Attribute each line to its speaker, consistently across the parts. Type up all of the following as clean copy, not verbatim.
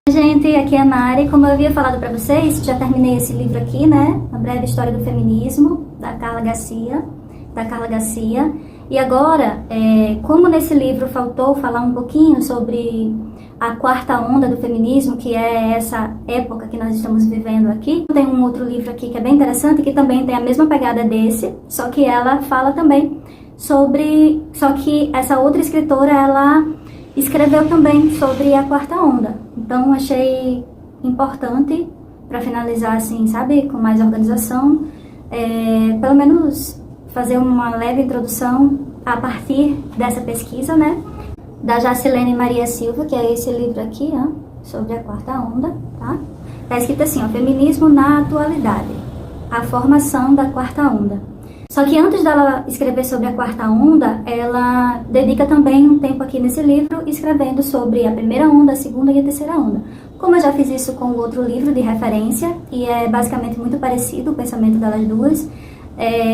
Speaker 1: Gente, aqui é a Mari. Como eu havia falado para vocês, já terminei esse livro aqui, né? A Breve História do Feminismo, da Carla Garcia. E agora, como nesse livro faltou falar um pouquinho sobre a quarta onda do feminismo, que é essa época que nós estamos vivendo aqui, tem um outro livro aqui que é bem interessante, que também tem a mesma pegada desse, só que ela fala também sobre... Só que essa outra escritora, ela escreveu também sobre a quarta onda. Então, achei importante, para finalizar assim, sabe, com mais organização, pelo menos fazer uma leve introdução a partir dessa pesquisa, né, da Jacilene Maria Silva, que é esse livro aqui, ó, sobre a quarta onda, tá? Tá escrito assim, ó, Feminismo na Atualidade, a formação da quarta onda. Só que antes dela escrever sobre a quarta onda, ela dedica também um tempo aqui nesse livro escrevendo sobre a primeira onda, a segunda e a terceira onda. Como eu já fiz isso com o outro livro de referência, e é basicamente muito parecido o pensamento delas duas,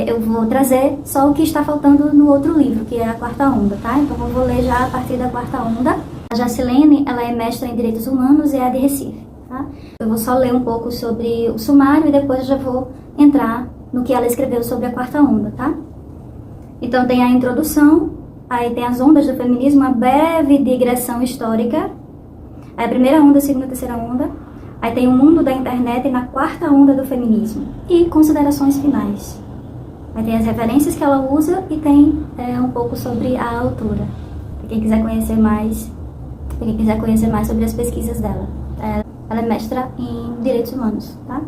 Speaker 1: eu vou trazer só o que está faltando no outro livro, que é a quarta onda, tá? Então eu vou ler já a partir da quarta onda. A Jacilene, ela é mestra em Direitos Humanos e é de Recife, tá? Eu vou só ler um pouco sobre o sumário e depois já vou entrar no que ela escreveu sobre a quarta onda, tá? Então tem a introdução, aí tem as ondas do feminismo, uma breve digressão histórica, aí a primeira onda, a segunda e a terceira onda, aí tem o mundo da internet na quarta onda do feminismo e considerações finais. Aí tem as referências que ela usa e tem um pouco sobre a autora, para quem quiser conhecer mais, sobre as pesquisas dela. Ela é mestra em Direitos Humanos, tá?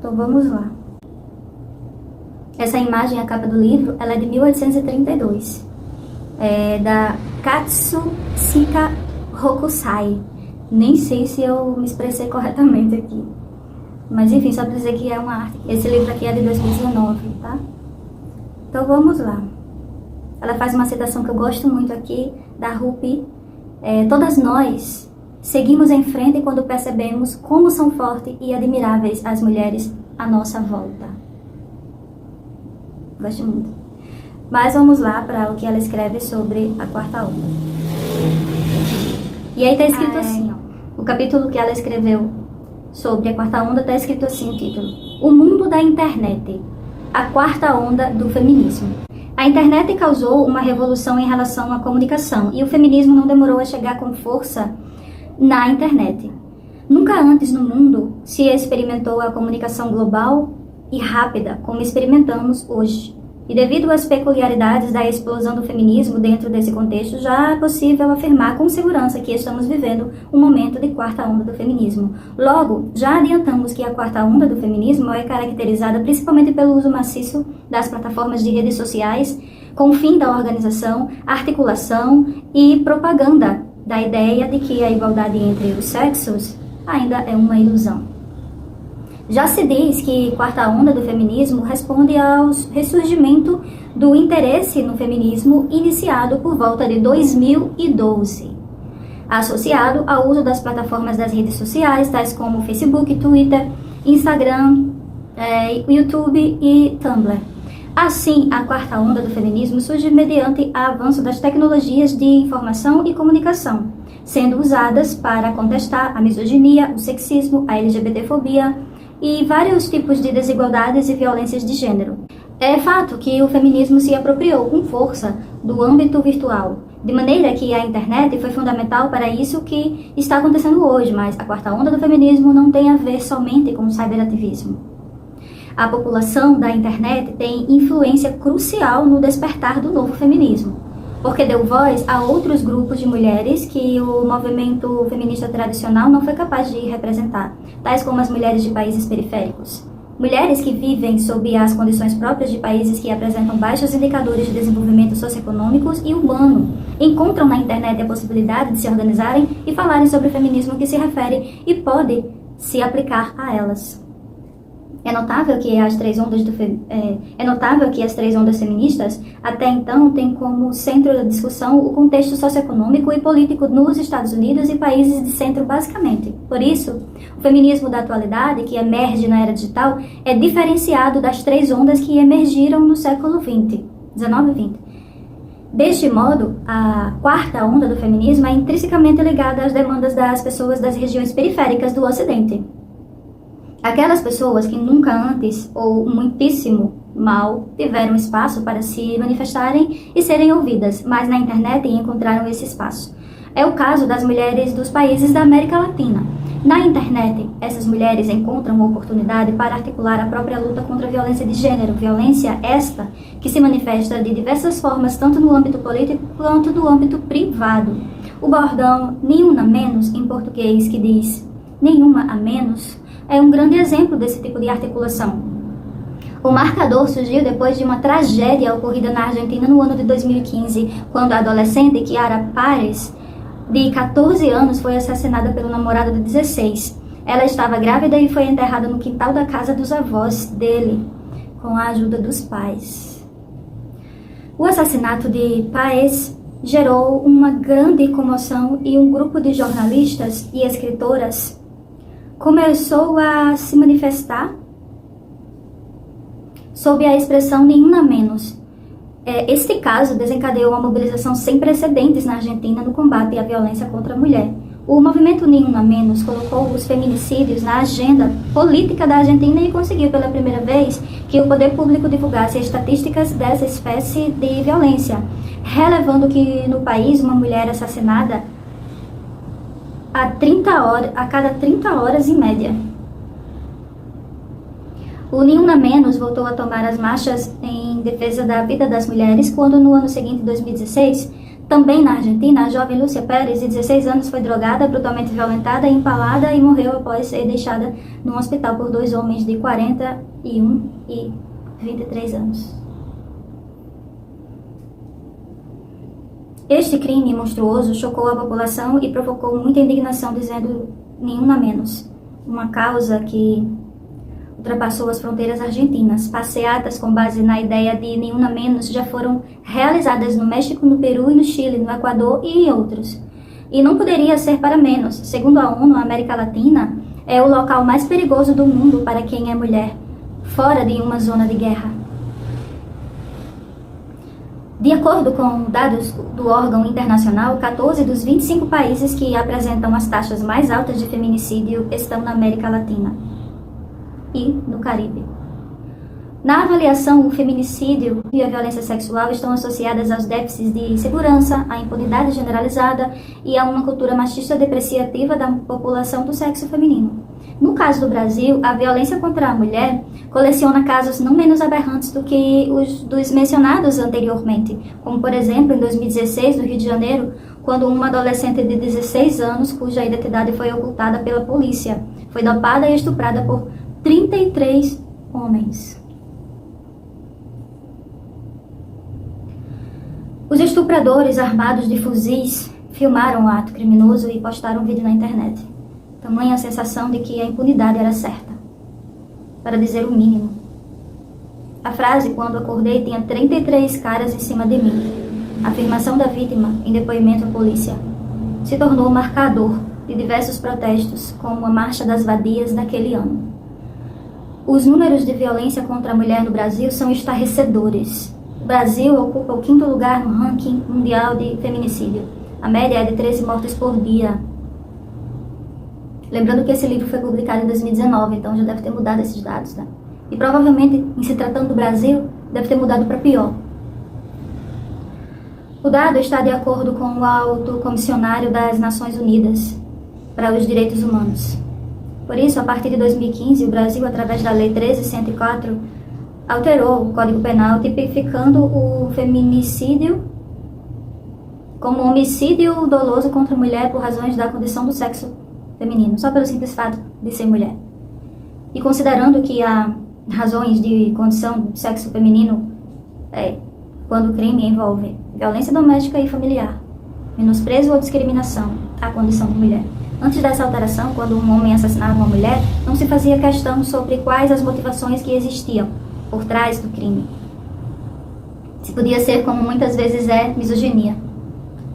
Speaker 1: Então vamos lá. Essa imagem, a capa do livro, ela é de 1832, da Katsushika Hokusai. Nem sei se eu me expressei corretamente aqui, mas enfim, só para dizer que é uma arte. Esse livro aqui é de 2019, tá? Então vamos lá. Ela faz uma citação que eu gosto muito aqui, da Rupi. Todas nós seguimos em frente quando percebemos como são fortes e admiráveis as mulheres à nossa volta. Gosto muito. Mas vamos lá para o que ela escreve sobre a quarta onda. E aí tá escrito assim, ó. O capítulo que ela escreveu sobre a quarta onda tá escrito assim, o título: O mundo da internet, a quarta onda do feminismo. A internet causou uma revolução em relação à comunicação e o feminismo não demorou a chegar com força na internet. Nunca antes no mundo se experimentou a comunicação global e rápida como experimentamos hoje. E devido às peculiaridades da explosão do feminismo dentro desse contexto, já é possível afirmar com segurança que estamos vivendo um momento de quarta onda do feminismo. Logo, já adiantamos que a quarta onda do feminismo é caracterizada principalmente pelo uso maciço das plataformas de redes sociais, com o fim da organização, articulação e propaganda da ideia de que a igualdade entre os sexos ainda é uma ilusão. Já se diz que quarta onda do feminismo responde ao ressurgimento do interesse no feminismo iniciado por volta de 2012, associado ao uso das plataformas das redes sociais, tais como Facebook, Twitter, Instagram, YouTube e Tumblr. Assim, a quarta onda do feminismo surge mediante o avanço das tecnologias de informação e comunicação, sendo usadas para contestar a misoginia, o sexismo, a LGBTfobia, e vários tipos de desigualdades e violências de gênero. É fato que o feminismo se apropriou com força do âmbito virtual, de maneira que a internet foi fundamental para isso que está acontecendo hoje, mas a quarta onda do feminismo não tem a ver somente com o cyberativismo. A população da internet tem influência crucial no despertar do novo feminismo, porque deu voz a outros grupos de mulheres que o movimento feminista tradicional não foi capaz de representar, tais como as mulheres de países periféricos. Mulheres que vivem sob as condições próprias de países que apresentam baixos indicadores de desenvolvimento socioeconômicos e urbano, encontram na internet a possibilidade de se organizarem e falarem sobre o feminismo que se refere e pode se aplicar a elas. É notável que as três ondas feministas até então têm como centro da discussão o contexto socioeconômico e político nos Estados Unidos e países de centro basicamente. Por isso, o feminismo da atualidade, que emerge na era digital, é diferenciado das três ondas que emergiram no século XX, XIX e XX. Deste modo, a quarta onda do feminismo é intrinsecamente ligada às demandas das pessoas das regiões periféricas do Ocidente. Aquelas pessoas que nunca antes, ou muitíssimo mal, tiveram espaço para se manifestarem e serem ouvidas, mas na internet encontraram esse espaço. É o caso das mulheres dos países da América Latina. Na internet, essas mulheres encontram uma oportunidade para articular a própria luta contra a violência de gênero, violência esta que se manifesta de diversas formas, tanto no âmbito político quanto no âmbito privado. O bordão "nenhuma a menos", em português, que diz "nenhuma a menos", é um grande exemplo desse tipo de articulação. O marcador surgiu depois de uma tragédia ocorrida na Argentina no ano de 2015, quando a adolescente Kiara Párez, de 14 anos, foi assassinada pelo namorado de 16. Ela estava grávida e foi enterrada no quintal da casa dos avós dele, com a ajuda dos pais. O assassinato de Páez gerou uma grande comoção e um grupo de jornalistas e escritoras começou a se manifestar sob a expressão "nenhuma a menos". Este caso desencadeou uma mobilização sem precedentes na Argentina no combate à violência contra a mulher. O movimento "nenhuma a menos" colocou os feminicídios na agenda política da Argentina e conseguiu pela primeira vez que o poder público divulgasse estatísticas dessa espécie de violência, relevando que no país uma mulher assassinada a cada 30 horas em média. O "nenhuma a menos" voltou a tomar as marchas em defesa da vida das mulheres quando, no ano seguinte, 2016, também na Argentina, a jovem Lúcia Pérez, de 16 anos, foi drogada, brutalmente violentada, empalada e morreu após ser deixada num hospital por dois homens de 41 e 23 anos. Este crime monstruoso chocou a população e provocou muita indignação, dizendo "nenhuma a menos", uma causa que ultrapassou as fronteiras argentinas. Passeatas com base na ideia de "nenhuma a menos" já foram realizadas no México, no Peru e no Chile, no Equador e em outros. E não poderia ser para menos. Segundo a ONU, a América Latina é o local mais perigoso do mundo para quem é mulher, fora de uma zona de guerra. De acordo com dados do órgão internacional, 14 dos 25 países que apresentam as taxas mais altas de feminicídio estão na América Latina e no Caribe. Na avaliação, o feminicídio e a violência sexual estão associadas aos déficits de segurança, à impunidade generalizada e a uma cultura machista depreciativa da população do sexo feminino. No caso do Brasil, a violência contra a mulher coleciona casos não menos aberrantes do que os dos mencionados anteriormente, como, por exemplo, em 2016, no Rio de Janeiro, quando uma adolescente de 16 anos, cuja identidade foi ocultada pela polícia, foi dopada e estuprada por 33 homens. Os estupradores armados de fuzis filmaram o ato criminoso e postaram um vídeo na internet. Tamanha a sensação de que a impunidade era certa, para dizer o mínimo. A frase "quando acordei tinha 33 caras em cima de mim", a afirmação da vítima em depoimento à polícia, se tornou marcador de diversos protestos, como a Marcha das Vadias daquele ano. Os números de violência contra a mulher no Brasil são estarrecedores. O Brasil ocupa o 5º lugar no ranking mundial de feminicídio. A média é de 13 mortes por dia. Lembrando que esse livro foi publicado em 2019, então já deve ter mudado esses dados, né? E provavelmente, em se tratando do Brasil, deve ter mudado para pior. O dado está de acordo com o Alto Comissionário das Nações Unidas para os Direitos Humanos. Por isso, a partir de 2015, o Brasil, através da Lei 13.104, alterou o Código Penal, tipificando o feminicídio como homicídio doloso contra a mulher por razões da condição do sexo feminino, só pelo simples fato de ser mulher. E considerando que há razões de condição do sexo feminino quando o crime envolve violência doméstica e familiar, menosprezo ou discriminação à condição de mulher. Antes dessa alteração, quando um homem assassinava uma mulher, não se fazia questão sobre quais as motivações que existiam por trás do crime. Se podia ser, como muitas vezes é, misoginia.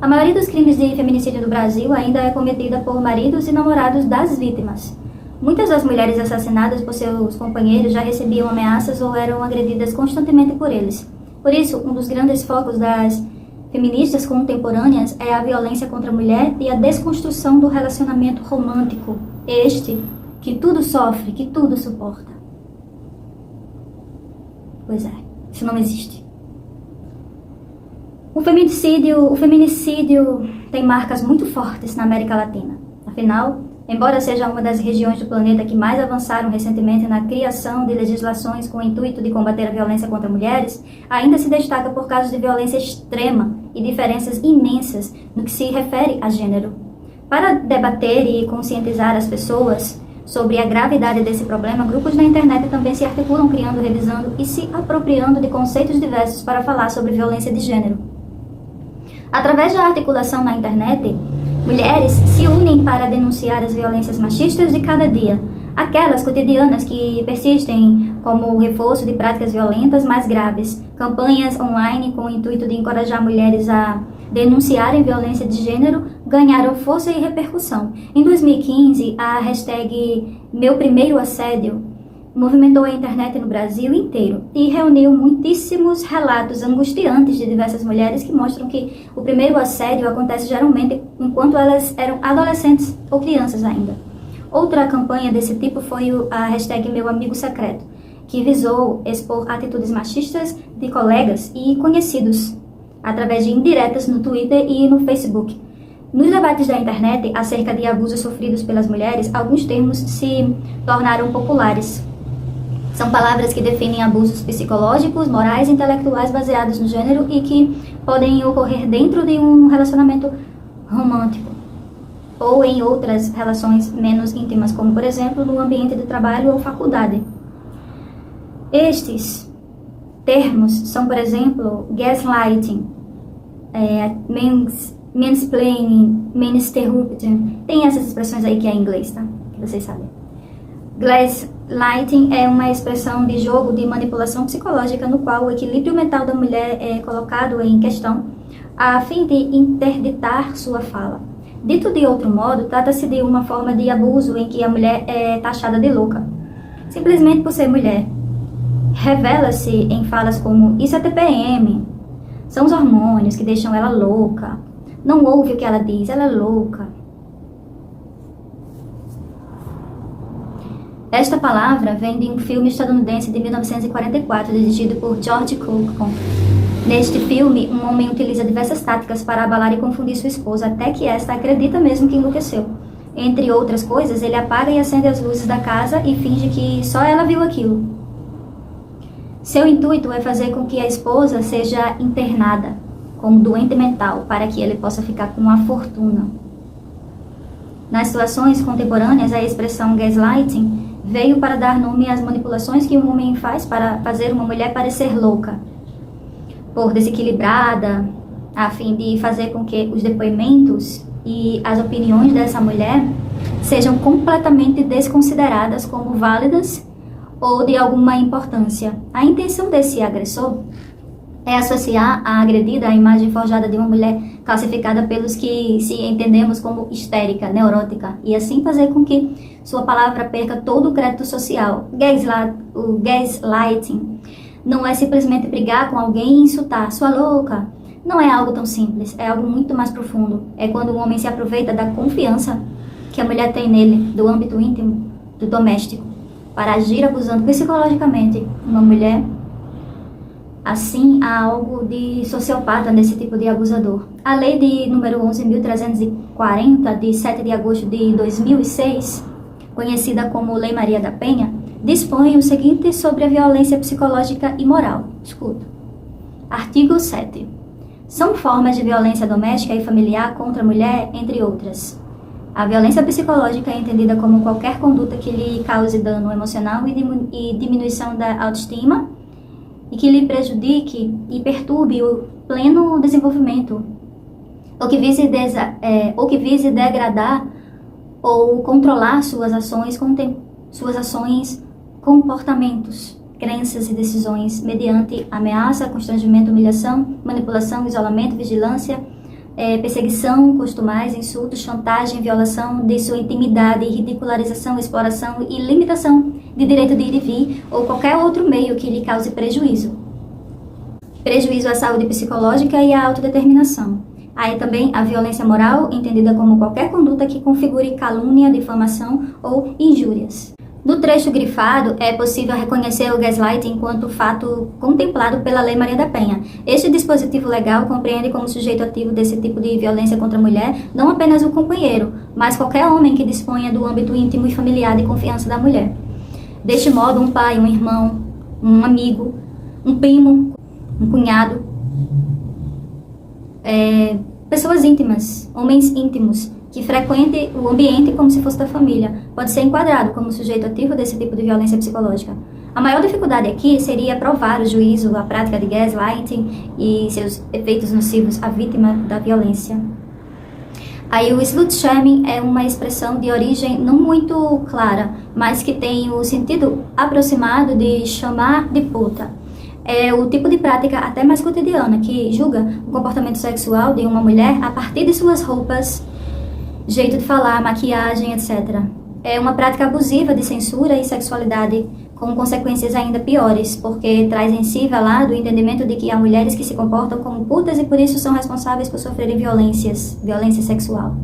Speaker 1: A maioria dos crimes de feminicídio do Brasil ainda é cometida por maridos e namorados das vítimas. Muitas das mulheres assassinadas por seus companheiros já recebiam ameaças ou eram agredidas constantemente por eles. Por isso, um dos grandes focos das feministas contemporâneas é a violência contra a mulher e a desconstrução do relacionamento romântico, este que tudo sofre, que tudo suporta. Pois é, isso não existe. O feminicídio tem marcas muito fortes na América Latina. Afinal, embora seja uma das regiões do planeta que mais avançaram recentemente na criação de legislações com o intuito de combater a violência contra mulheres, ainda se destaca por casos de violência extrema e diferenças imensas no que se refere a gênero. Para debater e conscientizar as pessoas sobre a gravidade desse problema, grupos na internet também se articulam criando, revisando e se apropriando de conceitos diversos para falar sobre violência de gênero. Através da articulação na internet, mulheres se unem para denunciar as violências machistas de cada dia, aquelas cotidianas que persistem como o reforço de práticas violentas mais graves, campanhas online com o intuito de encorajar mulheres a denunciarem violência de gênero ganharam força e repercussão. Em 2015, a hashtag Meu Primeiro Assédio movimentou a internet no Brasil inteiro e reuniu muitíssimos relatos angustiantes de diversas mulheres que mostram que o primeiro assédio acontece geralmente enquanto elas eram adolescentes ou crianças ainda. Outra campanha desse tipo foi a hashtag Meu Amigo Secreto, que visou expor atitudes machistas de colegas e conhecidos através de indiretas no Twitter e no Facebook. Nos debates da internet acerca de abusos sofridos pelas mulheres, alguns termos se tornaram populares. São palavras que definem abusos psicológicos, morais e intelectuais baseados no gênero e que podem ocorrer dentro de um relacionamento romântico ou em outras relações menos íntimas, como, por exemplo, no ambiente de trabalho ou faculdade. Estes termos são, por exemplo, gaslighting, mansplaining, mansperrupting. Tem essas expressões aí que é em inglês, tá? Que vocês sabem. Gaslighting é uma expressão de jogo de manipulação psicológica no qual o equilíbrio mental da mulher é colocado em questão a fim de interditar sua fala. Dito de outro modo, trata-se de uma forma de abuso em que a mulher é taxada de louca, simplesmente por ser mulher. Revela-se em falas como, isso é TPM, são os hormônios que deixam ela louca, não ouve o que ela diz, ela é louca. Esta palavra vem de um filme estadunidense de 1944, dirigido por George Cukor. Neste filme, um homem utiliza diversas táticas para abalar e confundir sua esposa, até que esta acredita mesmo que enlouqueceu. Entre outras coisas, ele apaga e acende as luzes da casa e finge que só ela viu aquilo. Seu intuito é fazer com que a esposa seja internada como doente mental, para que ele possa ficar com uma fortuna. Nas situações contemporâneas, a expressão gaslighting veio para dar nome às manipulações que um homem faz para fazer uma mulher parecer louca, por desequilibrada, a fim de fazer com que os depoimentos e as opiniões dessa mulher sejam completamente desconsideradas como válidas ou de alguma importância. A intenção desse agressor é associar a agredida à imagem forjada de uma mulher classificada pelos que se entendemos como histérica, neurótica, e assim fazer com que sua palavra perca todo o crédito social. O gaslighting não é simplesmente brigar com alguém e insultar, sua louca. Não é algo tão simples, é algo muito mais profundo. É quando o homem se aproveita da confiança que a mulher tem nele, do âmbito íntimo, do doméstico, para agir abusando psicologicamente uma mulher. Assim, há algo de sociopata nesse tipo de abusador. A lei de número 11.340, de 7 de agosto de 2006, conhecida como Lei Maria da Penha, dispõe o seguinte sobre a violência psicológica e moral. Escuta. Artigo 7. São formas de violência doméstica e familiar contra a mulher, entre outras. A violência psicológica é entendida como qualquer conduta que lhe cause dano emocional e diminuição da autoestima, e que lhe prejudique e perturbe o pleno desenvolvimento, ou que vise degradar ou controlar suas ações, comportamentos, crenças e decisões, mediante ameaça, constrangimento, humilhação, manipulação, isolamento, vigilância, perseguição, costumais, insultos, chantagem, violação de sua intimidade, ridicularização, exploração e limitação de direito de ir e vir ou qualquer outro meio que lhe cause prejuízo. prejuízo à saúde psicológica e à autodeterminação. Aí também a violência moral, entendida como qualquer conduta que configure calúnia, difamação ou injúrias. No trecho grifado, é possível reconhecer o gaslighting enquanto fato contemplado pela Lei Maria da Penha. Este dispositivo legal compreende como sujeito ativo desse tipo de violência contra a mulher não apenas o companheiro, mas qualquer homem que disponha do âmbito íntimo e familiar de confiança da mulher. Deste modo, um pai, um irmão, um amigo, um primo, um cunhado, pessoas íntimas, homens íntimos, que frequente o ambiente como se fosse da família, pode ser enquadrado como sujeito ativo desse tipo de violência psicológica. A maior dificuldade aqui seria provar o juízo, a prática de gaslighting e seus efeitos nocivos à vítima da violência. Aí o slut shaming é uma expressão de origem não muito clara, mas que tem o sentido aproximado de chamar de puta. É o tipo de prática até mais cotidiana que julga o comportamento sexual de uma mulher a partir de suas roupas, jeito de falar, maquiagem, etc. É uma prática abusiva de censura e sexualidade, com consequências ainda piores, porque traz em si velado o entendimento de que há mulheres que se comportam como putas e por isso são responsáveis por sofrerem violência sexual.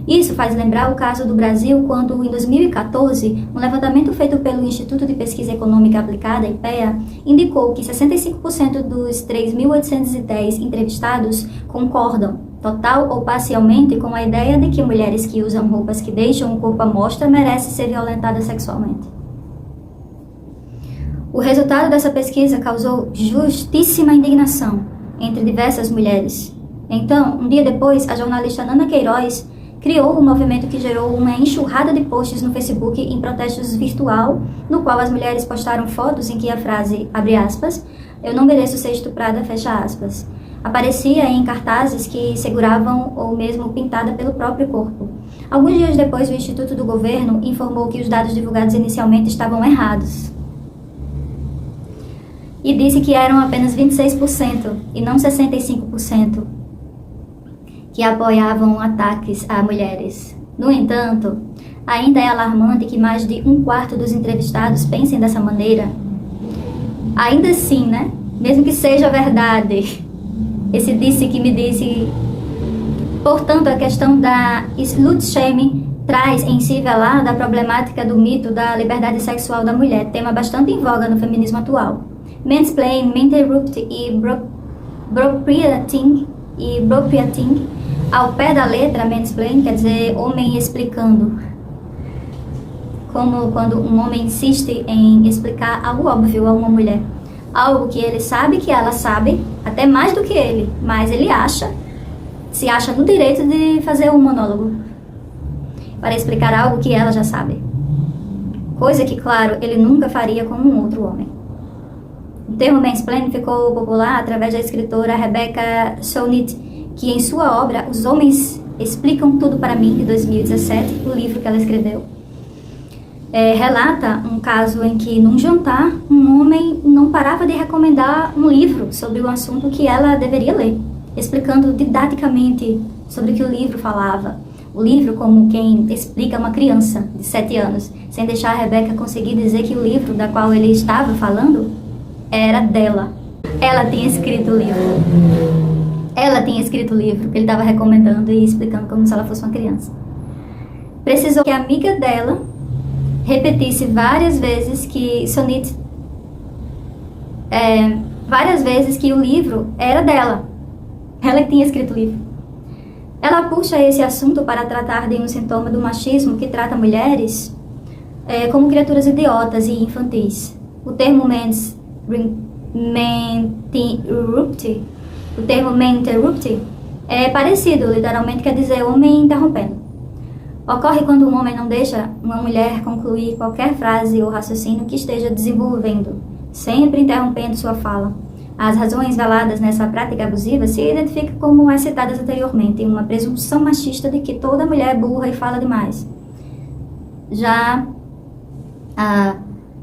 Speaker 1: Isso faz lembrar o caso do Brasil quando, em 2014, um levantamento feito pelo Instituto de Pesquisa Econômica Aplicada, IPEA, indicou que 65% dos 3.810 entrevistados concordam, total ou parcialmente, com a ideia de que mulheres que usam roupas que deixam o corpo à mostra merecem ser violentadas sexualmente. O resultado dessa pesquisa causou justíssima indignação entre diversas mulheres. Então, um dia depois, a jornalista Nana Queiroz criou um movimento que gerou uma enxurrada de posts no Facebook em protestos virtual, no qual as mulheres postaram fotos em que a frase, abre aspas, "eu não mereço ser estuprada", fecha aspas, aparecia em cartazes que seguravam ou mesmo pintada pelo próprio corpo. Alguns dias depois, o Instituto do Governo informou que os dados divulgados inicialmente estavam errados e disse que eram apenas 26% e não 65% que apoiavam ataques a mulheres. No entanto, ainda é alarmante que mais de um quarto dos entrevistados pensem dessa maneira. Ainda assim, né? Mesmo que seja verdade, esse disse que me disse. Portanto, a questão da slut shaming traz em si velada a problemática do mito da liberdade sexual da mulher, tema bastante em voga no feminismo atual. Mansplaining, interrupt e appropriating ao pé da letra, mansplaining quer dizer homem explicando. Como quando um homem insiste em explicar algo óbvio a uma mulher. Algo que ele sabe que ela sabe, até mais do que ele, mas ele se acha no direito de fazer um monólogo para explicar algo que ela já sabe. Coisa que, claro, ele nunca faria com um outro homem. O termo mansplaining ficou popular através da escritora Rebecca Solnit, que em sua obra Os Homens Explicam Tudo para Mim, de 2017, o livro que ela escreveu, relata um caso em que, num jantar, um homem não parava de recomendar um livro sobre um assunto que ela deveria ler, explicando didaticamente sobre o que o livro falava. O livro como quem explica a uma criança de 7 anos, sem deixar a Rebecca conseguir dizer que o livro da qual ele estava falando era dela. Ela tinha escrito o livro. Ela tinha escrito o livro que ele estava recomendando e explicando como se ela fosse uma criança. Precisou que a amiga dela repetisse várias vezes que o livro era dela. Ela que tinha escrito o livro. Ela puxa esse assunto para tratar de um sintoma do machismo que trata mulheres como criaturas idiotas e infantis. O termo maninterrupt é parecido, literalmente quer dizer homem interrompendo. Ocorre quando um homem não deixa uma mulher concluir qualquer frase ou raciocínio que esteja desenvolvendo, sempre interrompendo sua fala. As razões veladas nessa prática abusiva se identificam como as citadas anteriormente, uma presunção machista de que toda mulher é burra e fala demais. Já a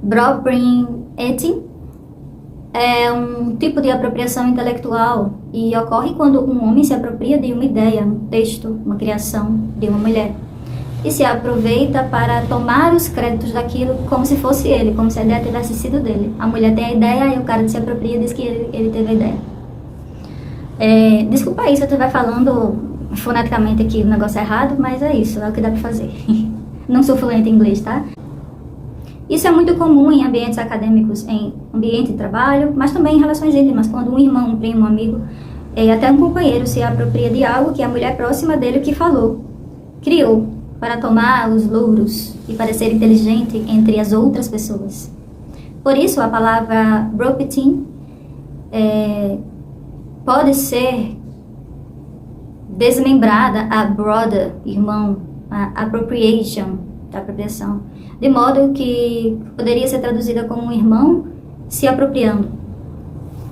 Speaker 1: appropriating é um tipo de apropriação intelectual e ocorre quando um homem se apropria de uma ideia, um texto, uma criação de uma mulher e se aproveita para tomar os créditos daquilo como se fosse ele, como se a ideia tivesse sido dele. A mulher tem a ideia e o cara se apropria e diz que ele teve a ideia. Desculpa aí se eu estiver falando foneticamente aqui o negócio errado, mas é isso, é o que dá pra fazer. Não sou fluente em inglês, tá? Isso é muito comum em ambientes acadêmicos, em ambiente de trabalho, mas também em relações íntimas, quando um irmão, um primo, um amigo, até um companheiro se apropria de algo que a mulher próxima dele que falou, criou, para tomar os louros e parecer inteligente entre as outras pessoas. Por isso, a palavra property pode ser desmembrada a brother, irmão, a appropriation, apropriação, de modo que poderia ser traduzida como um irmão se apropriando.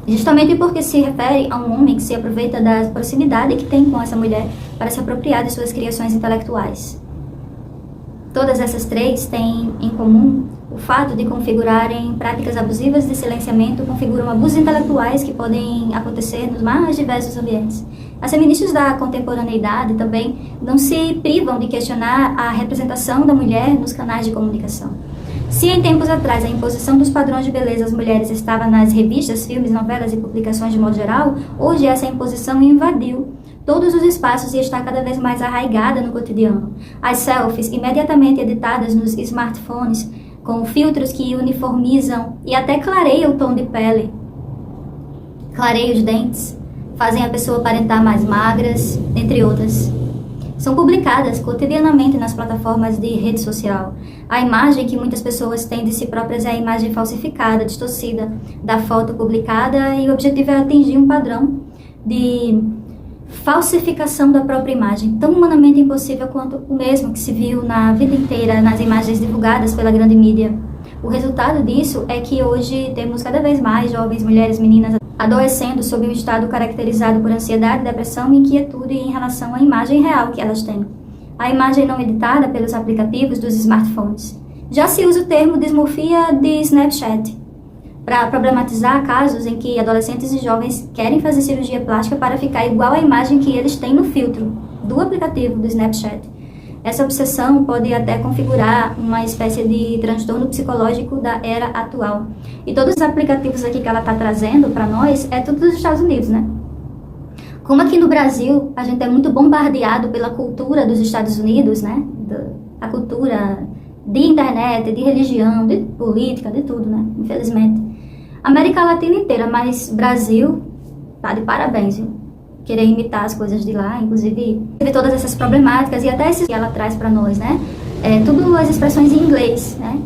Speaker 1: Justamente porque se refere a um homem que se aproveita da proximidade que tem com essa mulher para se apropriar de suas criações intelectuais. Todas essas três têm em comum o fato de configurarem práticas abusivas de silenciamento, configuram abusos intelectuais que podem acontecer nos mais diversos ambientes. As feministas da contemporaneidade também não se privam de questionar a representação da mulher nos canais de comunicação. Se em tempos atrás a imposição dos padrões de beleza às mulheres estava nas revistas, filmes, novelas e publicações de modo geral, hoje essa imposição invadiu todos os espaços e está cada vez mais arraigada no cotidiano. As selfies, imediatamente editadas nos smartphones, com filtros que uniformizam e até clareiam o tom de pele, clareiam os dentes, fazem a pessoa aparentar mais magras, entre outras. São publicadas cotidianamente nas plataformas de rede social. A imagem que muitas pessoas têm de si próprias é a imagem falsificada, distorcida da foto publicada, e o objetivo é atingir um padrão de falsificação da própria imagem, tão humanamente impossível quanto o mesmo que se viu na vida inteira nas imagens divulgadas pela grande mídia. O resultado disso é que hoje temos cada vez mais jovens, mulheres, meninas adoecendo sob um estado caracterizado por ansiedade, depressão e inquietude em relação à imagem real que elas têm. A imagem não editada pelos aplicativos dos smartphones. Já se usa o termo dismorfia de Snapchat para problematizar casos em que adolescentes e jovens querem fazer cirurgia plástica para ficar igual à imagem que eles têm no filtro do aplicativo do Snapchat. Essa obsessão pode até configurar uma espécie de transtorno psicológico da era atual. E todos os aplicativos aqui que ela está trazendo para nós é tudo dos Estados Unidos, né? Como aqui no Brasil a gente é muito bombardeado pela cultura dos Estados Unidos, né? A cultura de internet, de religião, de política, de tudo, né? Infelizmente. América Latina inteira, mas Brasil tá de parabéns, viu? Querer imitar as coisas de lá, inclusive todas essas problemáticas e até esses que ela traz para nós, né? Tudo as expressões em inglês, né?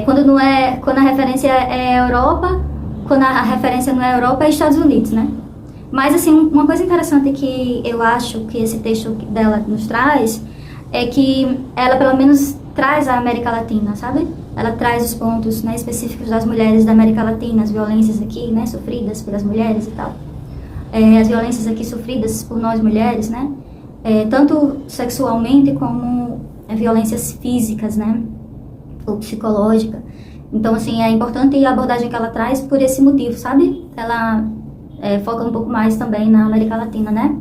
Speaker 1: Quando a referência é Europa, quando a referência não é Europa, é Estados Unidos, né? Mas, assim, uma coisa interessante que eu acho que esse texto dela nos traz é que ela, pelo menos, traz a América Latina, sabe? Ela traz os pontos, né, específicos das mulheres da América Latina, as violências aqui, né, sofridas pelas mulheres e tal. As violências aqui sofridas por nós mulheres, né? Tanto sexualmente como violências físicas, né? Ou psicológica. Então, assim, é importante a abordagem que ela traz por esse motivo, sabe? Ela foca um pouco mais também na América Latina, né?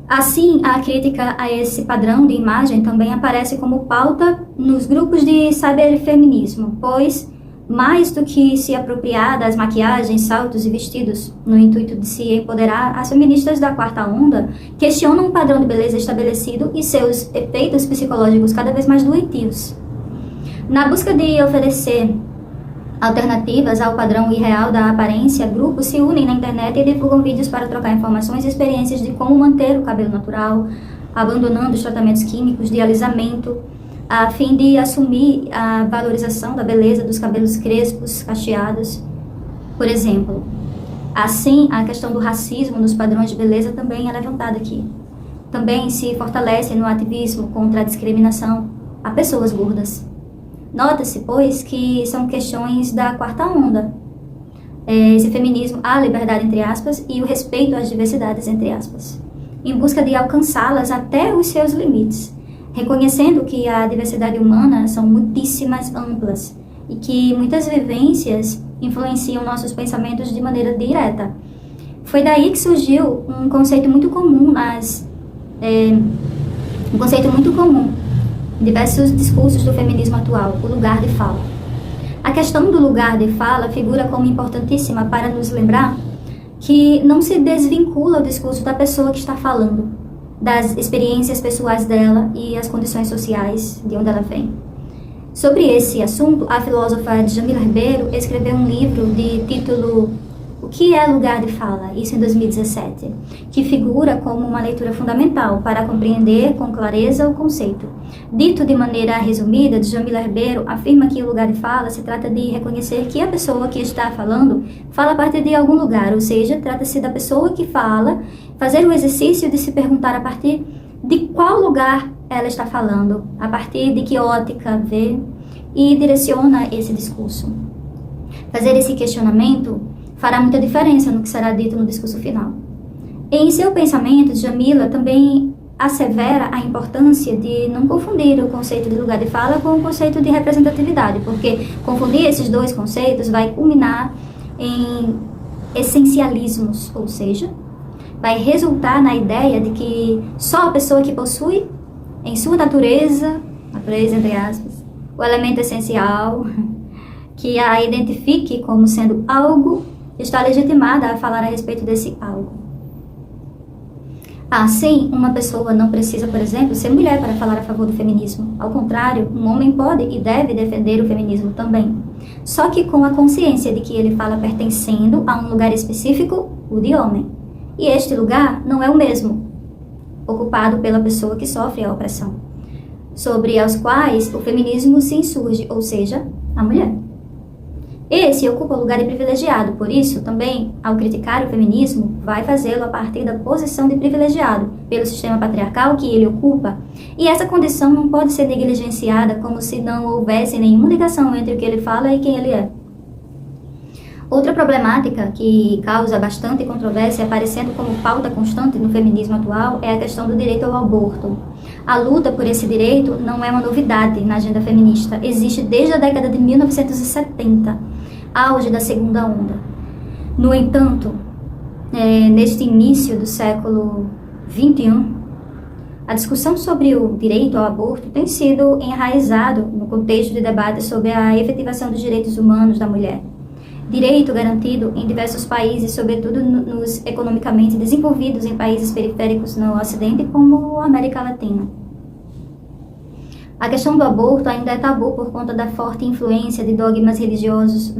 Speaker 1: Assim, a crítica a esse padrão de imagem também aparece como pauta nos grupos de cyberfeminismo, pois, mais do que se apropriar das maquiagens, saltos e vestidos no intuito de se empoderar, as feministas da quarta onda questionam o padrão de beleza estabelecido e seus efeitos psicológicos cada vez mais doentios. Na busca de oferecer alternativas ao padrão irreal da aparência, grupos se unem na internet e divulgam vídeos para trocar informações e experiências de como manter o cabelo natural, abandonando os tratamentos químicos de alisamento, a fim de assumir a valorização da beleza dos cabelos crespos, cacheados, por exemplo. Assim, a questão do racismo nos padrões de beleza também é levantada aqui. Também se fortalece no ativismo contra a discriminação a pessoas gordas. Nota-se, pois, que são questões da quarta onda. Esse feminismo, a liberdade, entre aspas, e o respeito às diversidades, entre aspas, em busca de alcançá-las até os seus limites, reconhecendo que a diversidade humana são muitíssimas, amplas, e que muitas vivências influenciam nossos pensamentos de maneira direta. Foi daí que surgiu um conceito muito comum em diversos discursos do feminismo atual, o lugar de fala. A questão do lugar de fala figura como importantíssima para nos lembrar que não se desvincula o discurso da pessoa que está falando, das experiências pessoais dela e as condições sociais de onde ela vem. Sobre esse assunto, a filósofa Djamila Ribeiro escreveu um livro de título O que é lugar de fala? Isso em 2017, que figura como uma leitura fundamental para compreender com clareza o conceito. Dito de maneira resumida, Djamila Ribeiro afirma que o lugar de fala se trata de reconhecer que a pessoa que está falando fala a partir de algum lugar, ou seja, trata-se da pessoa que fala, fazer o exercício de se perguntar a partir de qual lugar ela está falando, a partir de que ótica vê e direciona esse discurso. Fazer esse questionamento fará muita diferença no que será dito no discurso final. Em seu pensamento, Djamila também assevera a importância de não confundir o conceito de lugar de fala com o conceito de representatividade, porque confundir esses dois conceitos vai culminar em essencialismos, ou seja, vai resultar na ideia de que só a pessoa que possui em sua natureza entre aspas, o elemento essencial que a identifique como sendo algo, está legitimada a falar a respeito desse algo. Assim, uma pessoa não precisa, por exemplo, ser mulher para falar a favor do feminismo. Ao contrário, um homem pode e deve defender o feminismo também. Só que com a consciência de que ele fala pertencendo a um lugar específico, o de homem. E este lugar não é o mesmo, ocupado pela pessoa que sofre a opressão, sobre as quais o feminismo se insurge, ou seja, a mulher. Esse ocupa o lugar de privilegiado, por isso, também, ao criticar o feminismo, vai fazê-lo a partir da posição de privilegiado, pelo sistema patriarcal que ele ocupa, e essa condição não pode ser negligenciada como se não houvesse nenhuma ligação entre o que ele fala e quem ele é. Outra problemática que causa bastante controvérsia, aparecendo como pauta constante no feminismo atual, é a questão do direito ao aborto. A luta por esse direito não é uma novidade na agenda feminista, existe desde a década de 1970, auge da segunda onda. No entanto, neste início do século XXI, a discussão sobre o direito ao aborto tem sido enraizado no contexto de debate sobre a efetivação dos direitos humanos da mulher. Direito garantido em diversos países, sobretudo nos economicamente desenvolvidos em países periféricos no Ocidente, como a América Latina. A questão do aborto ainda é tabu por conta da forte influência de dogmas religiosos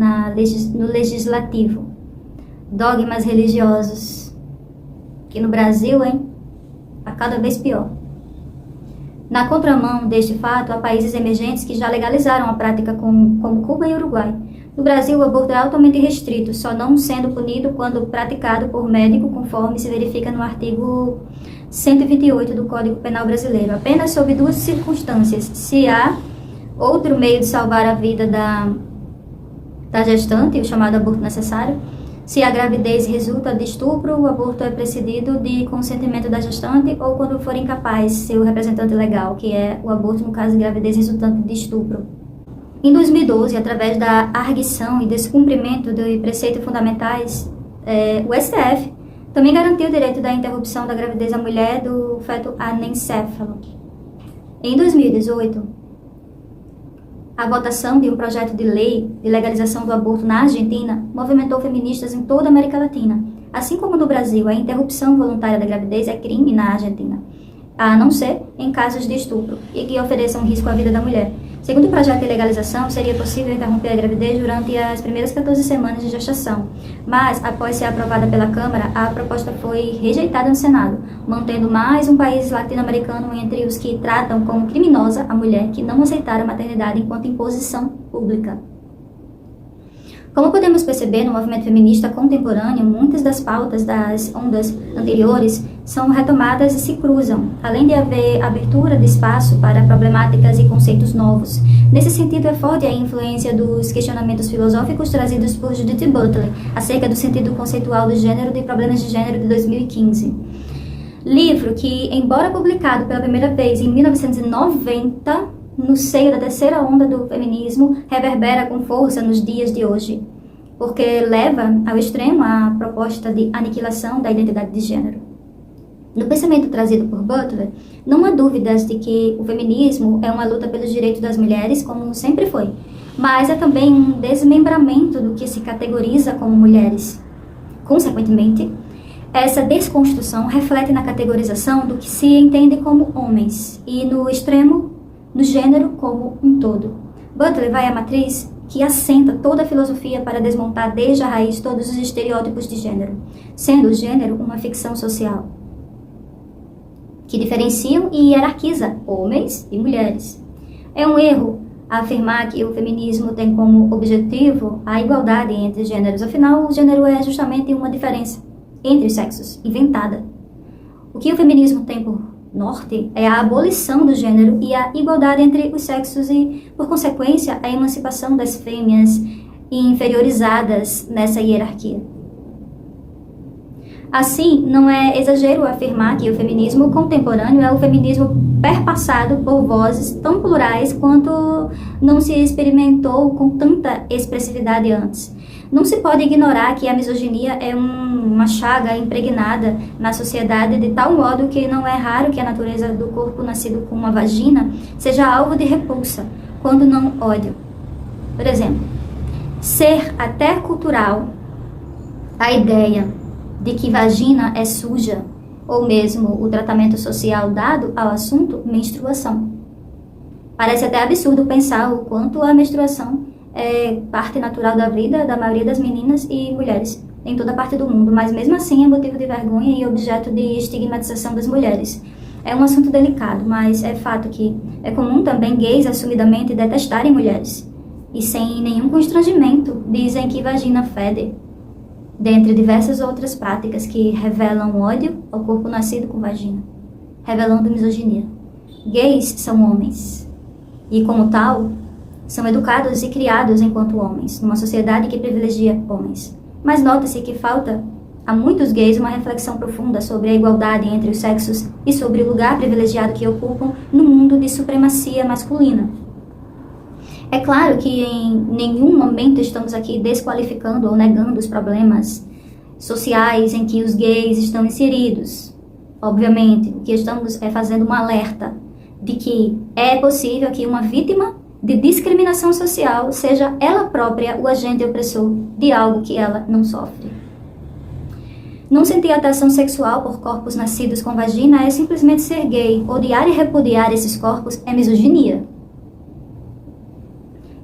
Speaker 1: no legislativo. Dogmas religiosos que no Brasil, tá cada vez pior. Na contramão deste fato, há países emergentes que já legalizaram a prática como Cuba e Uruguai. No Brasil, o aborto é altamente restrito, só não sendo punido quando praticado por médico, conforme se verifica no artigo 128 do Código Penal Brasileiro. Apenas sob duas circunstâncias: se há outro meio de salvar a vida da gestante, o chamado aborto necessário. Se a gravidez resulta de estupro, o aborto é precedido de consentimento da gestante, ou quando for incapaz seu representante legal, que é o aborto no caso de gravidez resultante de estupro. Em 2012, através da arguição e descumprimento de preceitos fundamentais, o STF também garantiu o direito da interrupção da gravidez à mulher do feto anencéfalo. Em 2018, a votação de um projeto de lei de legalização do aborto na Argentina movimentou feministas em toda a América Latina. Assim como no Brasil, a interrupção voluntária da gravidez é crime na Argentina, a não ser em casos de estupro e que ofereçam risco à vida da mulher. Segundo o projeto de legalização, seria possível interromper a gravidez durante as primeiras 14 semanas de gestação, mas, após ser aprovada pela Câmara, a proposta foi rejeitada no Senado, mantendo mais um país latino-americano entre os que tratam como criminosa a mulher que não aceitar a maternidade enquanto imposição pública. Como podemos perceber no movimento feminista contemporâneo, muitas das pautas das ondas anteriores são retomadas e se cruzam, além de haver abertura de espaço para problemáticas e conceitos novos. Nesse sentido, é forte a influência dos questionamentos filosóficos trazidos por Judith Butler acerca do sentido conceitual do gênero e problemas de gênero de 2015. Livro que, embora publicado pela primeira vez em 1990, no seio da terceira onda do feminismo, reverbera com força nos dias de hoje, porque leva ao extremo a proposta de aniquilação da identidade de gênero. No pensamento trazido por Butler, não há dúvidas de que o feminismo é uma luta pelos direitos das mulheres, como sempre foi, mas é também um desmembramento do que se categoriza como mulheres. Consequentemente, essa desconstrução reflete na categorização do que se entende como homens e, no extremo, no gênero como um todo. Butler vai à matriz que assenta toda a filosofia para desmontar desde a raiz todos os estereótipos de gênero, sendo o gênero uma ficção social que diferenciam e hierarquiza homens e mulheres. É um erro afirmar que o feminismo tem como objetivo a igualdade entre gêneros. Afinal, o gênero é justamente uma diferença entre os sexos, inventada. O que o feminismo tem por norte é a abolição do gênero e a igualdade entre os sexos e, por consequência, a emancipação das fêmeas inferiorizadas nessa hierarquia. Assim, não é exagero afirmar que o feminismo contemporâneo é o feminismo perpassado por vozes tão plurais quanto não se experimentou com tanta expressividade antes. Não se pode ignorar que a misoginia é uma chaga impregnada na sociedade de tal modo que não é raro que a natureza do corpo nascido com uma vagina seja alvo de repulsa, quando não ódio. Por exemplo, ser até cultural a ideia de que vagina é suja, ou mesmo o tratamento social dado ao assunto menstruação. Parece até absurdo pensar o quanto a menstruação é parte natural da vida da maioria das meninas e mulheres em toda parte do mundo, mas mesmo assim é motivo de vergonha e objeto de estigmatização das mulheres. É um assunto delicado, mas é fato que é comum também gays assumidamente detestarem mulheres e sem nenhum constrangimento dizem que vagina fede, dentre diversas outras práticas que revelam ódio ao corpo nascido com vagina, revelando misoginia. Gays são homens e, como tal, são educados e criados enquanto homens, numa sociedade que privilegia homens. Mas nota-se que falta a muitos gays uma reflexão profunda sobre a igualdade entre os sexos e sobre o lugar privilegiado que ocupam no mundo de supremacia masculina. É claro que em nenhum momento estamos aqui desqualificando ou negando os problemas sociais em que os gays estão inseridos. Obviamente, o que estamos é fazendo um alerta de que é possível que uma vítima de discriminação social seja ela própria o agente opressor de algo que ela não sofre. Não sentir atração sexual por corpos nascidos com vagina é simplesmente ser gay. Odiar e repudiar esses corpos é misoginia.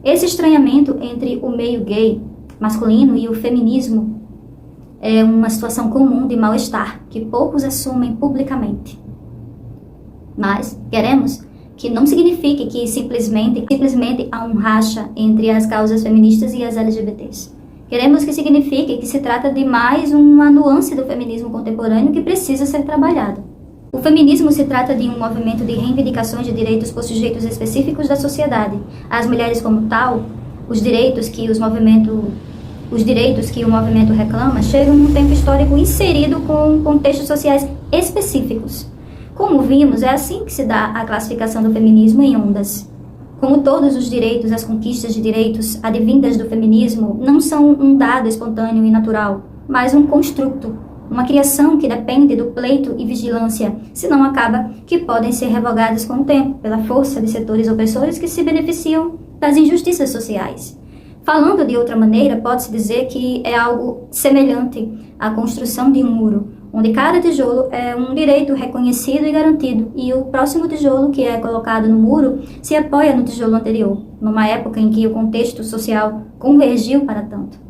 Speaker 1: Esse estranhamento entre o meio gay masculino e o feminismo é uma situação comum de mal-estar que poucos assumem publicamente. Mas queremos que não signifique que simplesmente há um racha entre as causas feministas e as LGBTs. Queremos que signifique que se trata de mais uma nuance do feminismo contemporâneo que precisa ser trabalhada. O feminismo se trata de um movimento de reivindicações de direitos por sujeitos específicos da sociedade. As mulheres como tal, os direitos que o movimento reclama chegam num tempo histórico inserido com contextos sociais específicos. Como vimos, é assim que se dá a classificação do feminismo em ondas. Como todos os direitos, as conquistas de direitos advindas do feminismo não são um dado espontâneo e natural, mas um construto, uma criação que depende do pleito e vigilância, senão acaba que podem ser revogadas com o tempo, pela força de setores opressores que se beneficiam das injustiças sociais. Falando de outra maneira, pode-se dizer que é algo semelhante à construção de um muro, onde cada tijolo é um direito reconhecido e garantido, e o próximo tijolo que é colocado no muro se apoia no tijolo anterior, numa época em que o contexto social convergiu para tanto.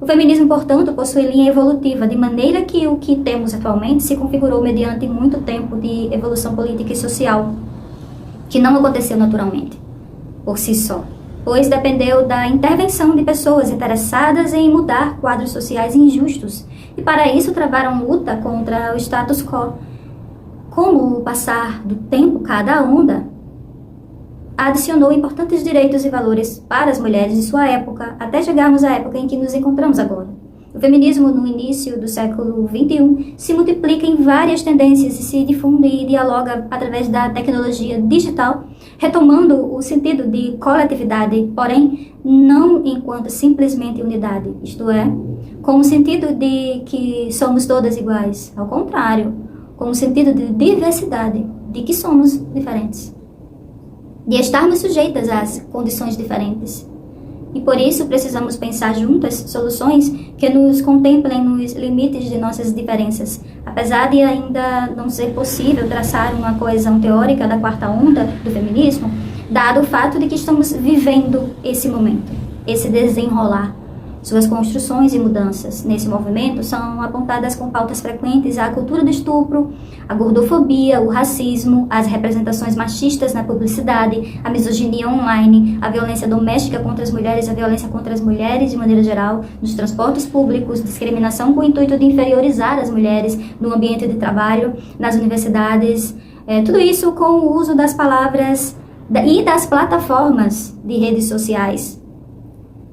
Speaker 1: O feminismo, portanto, possui linha evolutiva, de maneira que o que temos atualmente se configurou mediante muito tempo de evolução política e social, que não aconteceu naturalmente, por si só, pois dependeu da intervenção de pessoas interessadas em mudar quadros sociais injustos, e para isso travaram luta contra o status quo. Com o passar do tempo, cada onda adicionou importantes direitos e valores para as mulheres de sua época, até chegarmos à época em que nos encontramos agora. O feminismo, no início do século XXI, se multiplica em várias tendências e se difunde e dialoga através da tecnologia digital, retomando o sentido de coletividade, porém não enquanto simplesmente unidade, isto é, com o sentido de que somos todas iguais, ao contrário, com o sentido de diversidade, de que somos diferentes, de estarmos sujeitas às condições diferentes. E por isso precisamos pensar juntas soluções que nos contemplem nos limites de nossas diferenças. Apesar de ainda não ser possível traçar uma coesão teórica da quarta onda do feminismo, dado o fato de que estamos vivendo esse momento, esse desenrolar. Suas construções e mudanças nesse movimento são apontadas com pautas frequentes à cultura do estupro, a gordofobia, o racismo, as representações machistas na publicidade, a misoginia online, a violência doméstica contra as mulheres, a violência contra as mulheres de maneira geral, nos transportes públicos, discriminação com o intuito de inferiorizar as mulheres no ambiente de trabalho, nas universidades, tudo isso com o uso das palavras e das plataformas de redes sociais,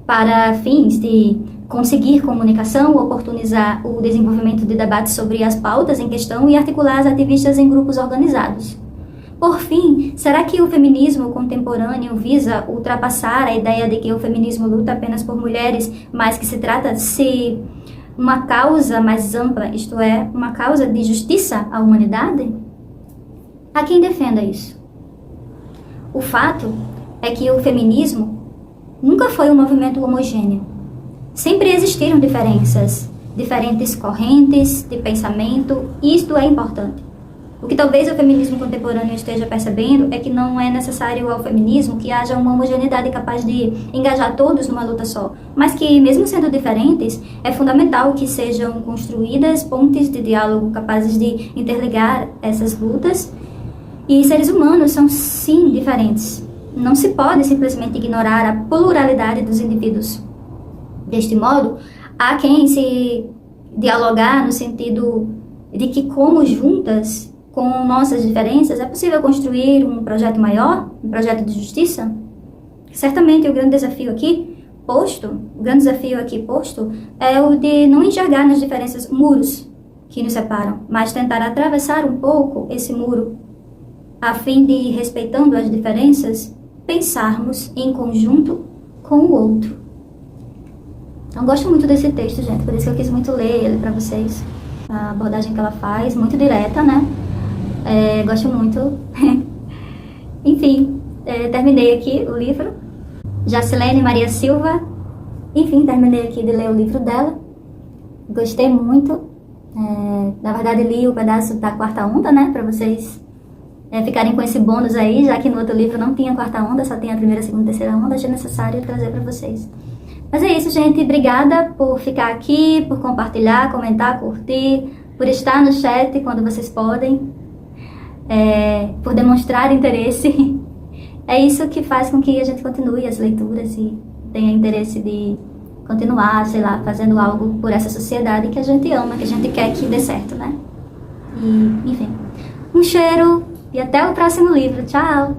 Speaker 1: para fins de conseguir comunicação, oportunizar o desenvolvimento de debates sobre as pautas em questão e articular as ativistas em grupos organizados. Por fim, será que o feminismo contemporâneo visa ultrapassar a ideia de que o feminismo luta apenas por mulheres, mas que se trata de ser uma causa mais ampla, isto é, uma causa de justiça à humanidade? Há quem defenda isso. O fato é que o feminismo nunca foi um movimento homogêneo. Sempre existiram diferenças, diferentes correntes de pensamento, e isto é importante. O que talvez o feminismo contemporâneo esteja percebendo é que não é necessário ao feminismo que haja uma homogeneidade capaz de engajar todos numa luta só, mas que, mesmo sendo diferentes, é fundamental que sejam construídas pontes de diálogo capazes de interligar essas lutas. E seres humanos são, sim, diferentes. Não se pode simplesmente ignorar a pluralidade dos indivíduos. Deste modo, há quem se dialogar no sentido de que, como juntas, com nossas diferenças, é possível construir um projeto maior, um projeto de justiça? Certamente o grande desafio aqui posto é o de não enxergar nas diferenças muros que nos separam, mas tentar atravessar um pouco esse muro, a fim de, respeitando as diferenças, pensarmos em conjunto com o outro. Eu gosto muito desse texto, gente, por isso que eu quis muito ler ele para vocês. A abordagem que ela faz, muito direta, né? Gosto muito. Enfim, terminei aqui o livro. Jacilene Maria Silva. Enfim, terminei aqui de ler o livro dela. Gostei muito. Na verdade, li o pedaço da quarta onda, né? Para vocês ficarem com esse bônus aí, já que no outro livro não tinha quarta onda, só tinha a primeira, segunda e terceira onda, achei necessário trazer para vocês. Mas é isso, gente. Obrigada por ficar aqui, por compartilhar, comentar, curtir, por estar no chat quando vocês podem, por demonstrar interesse. É isso que faz com que a gente continue as leituras e tenha interesse de continuar, sei lá, fazendo algo por essa sociedade que a gente ama, que a gente quer que dê certo, né? E, enfim, um cheiro. E até o próximo livro. Tchau!